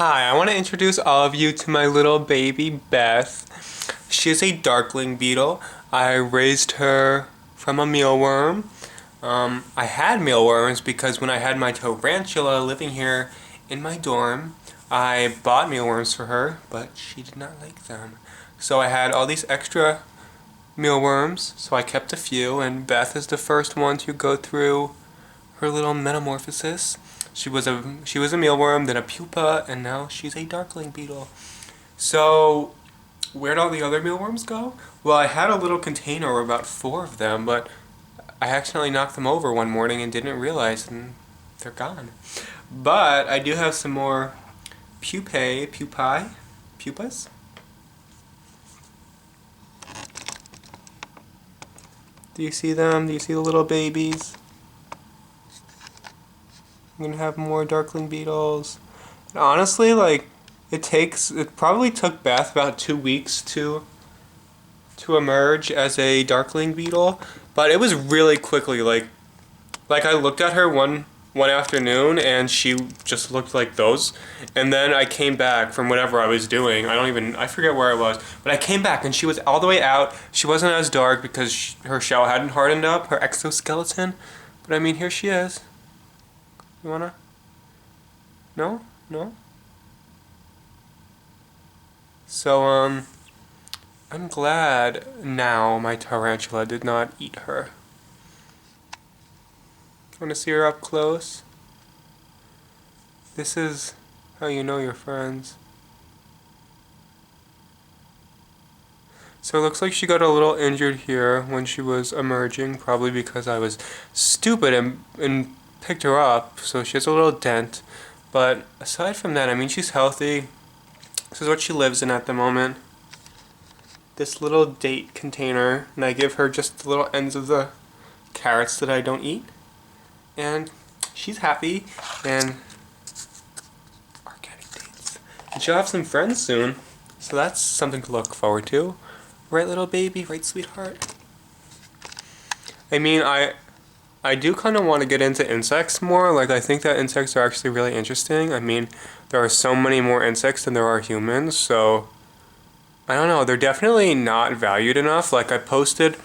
Hi, I want to introduce all of you to my little baby Beth. She is a darkling beetle. I raised her from a mealworm. I had mealworms because when I had my tarantula living here in my dorm, I bought mealworms for her, but she did not like them. So I had all these extra mealworms, so I kept a few, and Beth is the first one to go through her little metamorphosis. She was a mealworm, then a pupa, and now she's a darkling beetle. So where'd all the other mealworms go? Well, I had a little container with about 4 of them, but I accidentally knocked them over one morning and didn't realize, and they're gone. But I do have some more pupas. Do you see them? Do you see the little babies? I'm gonna have more darkling beetles. And honestly, like, it probably took Beth about 2 weeks to emerge as a darkling beetle, but it was really quickly. Like I looked at her one afternoon and she just looked like those, and then I came back from whatever I was doing. I forget where I was, but I came back and she was all the way out. She wasn't as dark because her shell hadn't hardened up, her exoskeleton. But I mean, here she is. You wanna? No? No? So, I'm glad now my tarantula did not eat her. Wanna see her up close? This is how you know your friends. So it looks like she got a little injured here when she was emerging, probably because I was stupid and picked her up, so she has a little dent. But aside from that, I mean, she's healthy. This is what she lives in at the moment. This little date container, and I give her just the little ends of the carrots that I don't eat. And she's happy, and organic dates. And she'll have some friends soon, so that's something to look forward to. Right, little baby? Right, sweetheart? I mean, I do kind of want to get into insects more. Like, I think that insects are actually really interesting. I mean, there are so many more insects than there are humans, so I don't know. They're definitely not valued enough. Like, I posted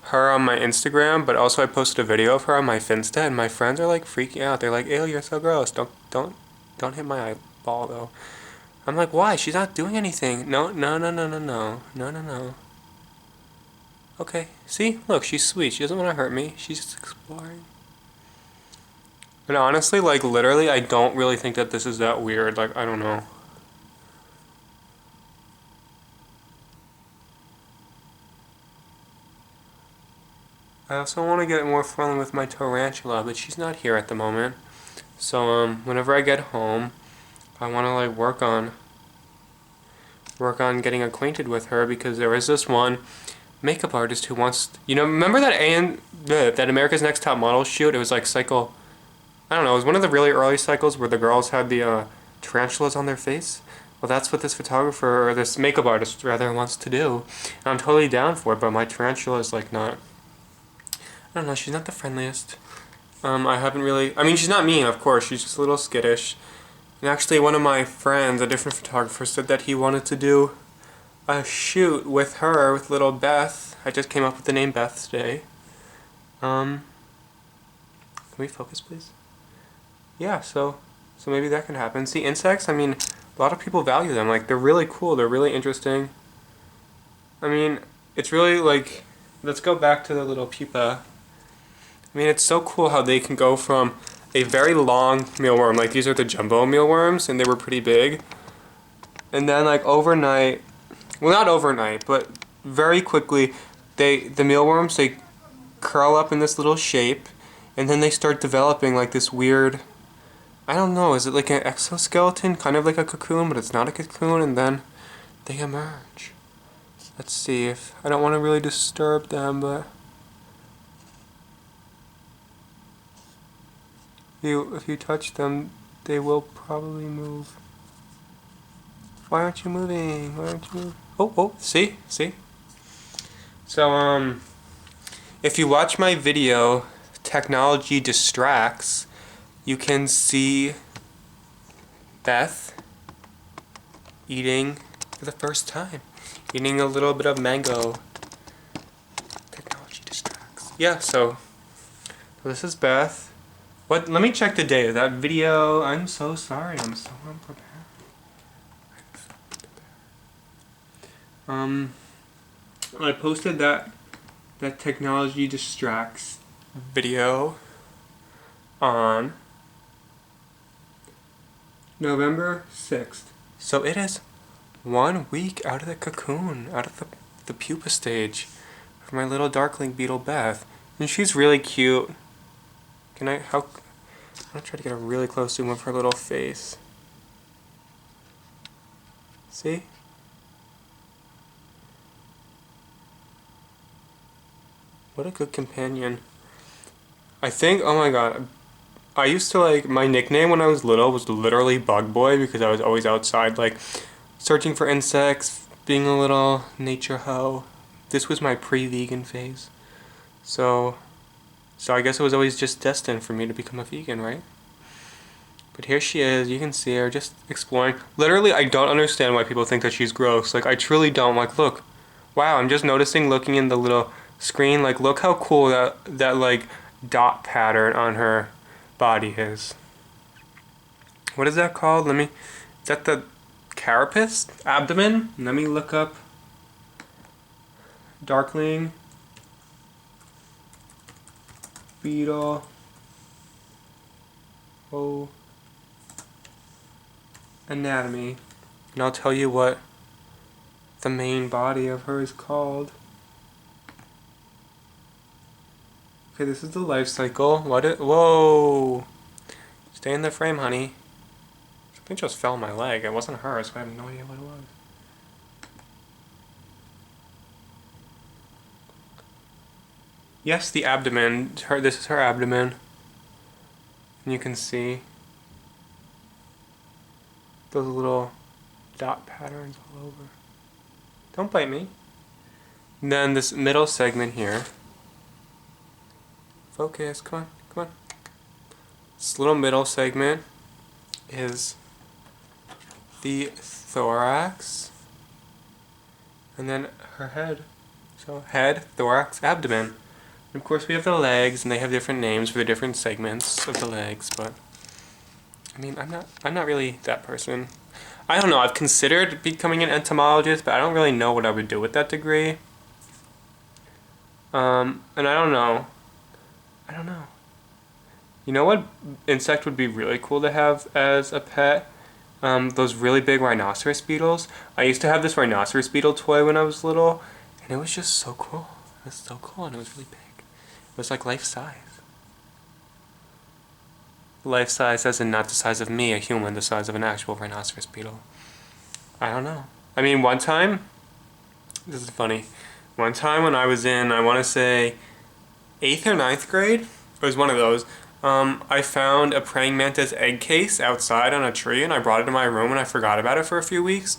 her on my Instagram, but also I posted a video of her on my Finsta, and my friends are like freaking out. They're like, "Ew, you're so gross. Don't hit my eyeball though." I'm like, "Why? She's not doing anything." No. Okay, see? Look, she's sweet. She doesn't want to hurt me. She's just exploring. And honestly, like, literally, I don't really think that this is that weird. Like, I don't know. I also want to get more friendly with my tarantula, but she's not here at the moment. So, whenever I get home, I want to, like, work on getting acquainted with her, because there is this one makeup artist who wants, remember that America's Next Top Model shoot? It was like cycle, I don't know, it was one of the really early cycles where the girls had the tarantulas on their face. Well, that's what this photographer, or this makeup artist rather, wants to do. And I'm totally down for it, but my tarantula is like not, I don't know, she's not the friendliest. I haven't really, I mean, she's not mean, of course, she's just a little skittish. And actually, one of my friends, a different photographer, said that he wanted to do a shoot with her, with little Beth. I just came up with the name Beth today. Can we focus, please? Yeah, so maybe that can happen. See, insects, I mean, a lot of people value them. Like, they're really cool, they're really interesting. I mean, it's really like, let's go back to the little pupa. I mean, it's so cool how they can go from a very long mealworm, like these are the jumbo mealworms, and they were pretty big. And then, like, overnight, well, not overnight, but very quickly, the mealworms, they curl up in this little shape, and then they start developing like this weird, I don't know, is it like an exoskeleton? Kind of like a cocoon, but it's not a cocoon, and then they emerge. Let's see if, I don't want to really disturb them, but if you touch them, they will probably move. Why aren't you moving? Why aren't you moving? Oh, see? So, if you watch my video, Technology Distracts, you can see Beth eating for the first time. Eating a little bit of mango. Technology distracts. Yeah, so this is Beth. What? Let me check the date of that video. I'm so sorry. I'm so unprepared. I posted that technology distracts video on November 6th. So it is 1 week out of the cocoon, out of the pupa stage for my little darkling beetle Beth. And she's really cute. I'm gonna try to get a really close zoom of her little face. See? What a good companion. I think, oh my god, I used to like, my nickname when I was little was literally Bug Boy because I was always outside like searching for insects, being a little nature hoe. This was my pre-vegan phase. So I guess it was always just destined for me to become a vegan, right? But here she is, you can see her just exploring. Literally, I don't understand why people think that she's gross. Like, I truly don't. Like, look. Wow, I'm just noticing looking in the little screen, like, look how cool that like dot pattern on her body is. What is that called? Is that the carapace? Abdomen? Let me look up darkling beetle. Oh, anatomy. And I'll tell you what the main body of her is called. Okay, this is the life cycle. Whoa! Stay in the frame, honey. Something just fell on my leg. It wasn't her, so I have no idea what it was. Yes, the abdomen. This is her abdomen. And you can see those little dot patterns all over. Don't bite me. And then this middle segment here. Focus, come on, come on. This little middle segment is the thorax. And then her head. So head, thorax, abdomen. And of course we have the legs, and they have different names for the different segments of the legs, but I mean, I'm not really that person. I don't know, I've considered becoming an entomologist, but I don't really know what I would do with that degree. And I don't know. You know what insect would be really cool to have as a pet? Those really big rhinoceros beetles. I used to have this rhinoceros beetle toy when I was little, and it was just so cool. It was so cool, and it was really big. It was like life size. Life size as in not the size of me, a human, the size of an actual rhinoceros beetle. I don't know. I mean, one time, this is funny. One time when I was in, I want to say, 8th or 9th grade, it was one of those, I found a praying mantis egg case outside on a tree, and I brought it to my room, and I forgot about it for a few weeks.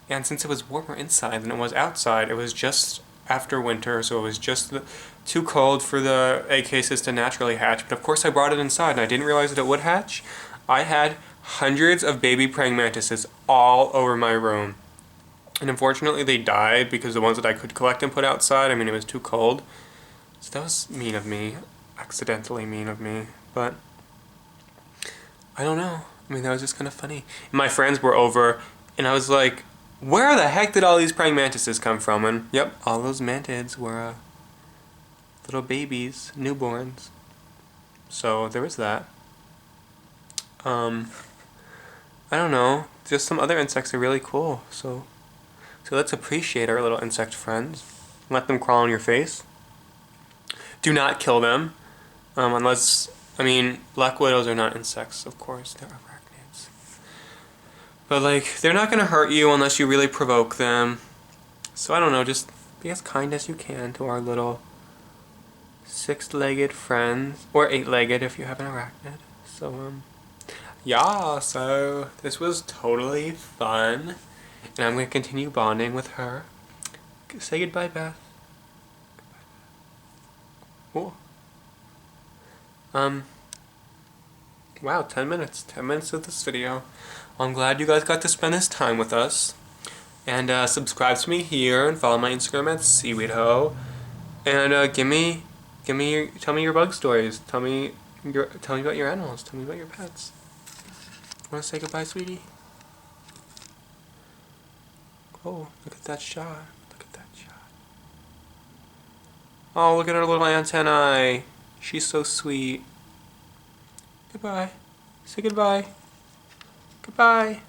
And since it was warmer inside than it was outside, it was just after winter, so it was just too cold for the egg cases to naturally hatch. But of course I brought it inside, and I didn't realize that it would hatch. I had hundreds of baby praying mantises all over my room. And unfortunately they died because the ones that I could collect and put outside, I mean, it was too cold. So that was mean of me. Accidentally mean of me. But I don't know. I mean, that was just kind of funny. And my friends were over, and I was like, where the heck did all these praying mantises come from? And yep, all those mantids were little babies, newborns. So there was that. I don't know. Just some other insects are really cool. So let's appreciate our little insect friends. Let them crawl on your face. Do not kill them. Unless, I mean, black widows are not insects, of course. They're arachnids. But, like, they're not going to hurt you unless you really provoke them. So, I don't know, just be as kind as you can to our little 6-legged friends. Or 8-legged if you have an arachnid. So, yeah, so this was totally fun. And I'm going to continue bonding with her. Say goodbye, Beth. Cool. Wow, 10 minutes. 10 minutes of this video. I'm glad you guys got to spend this time with us. And subscribe to me here and follow my Instagram at seaweedho. And tell me your bug stories. Tell me about your animals. Tell me about your pets. Want to say goodbye, sweetie? Oh, look at that shot. Look at that shot. Oh, look at her little antennae. She's so sweet. Goodbye. Say goodbye. Goodbye.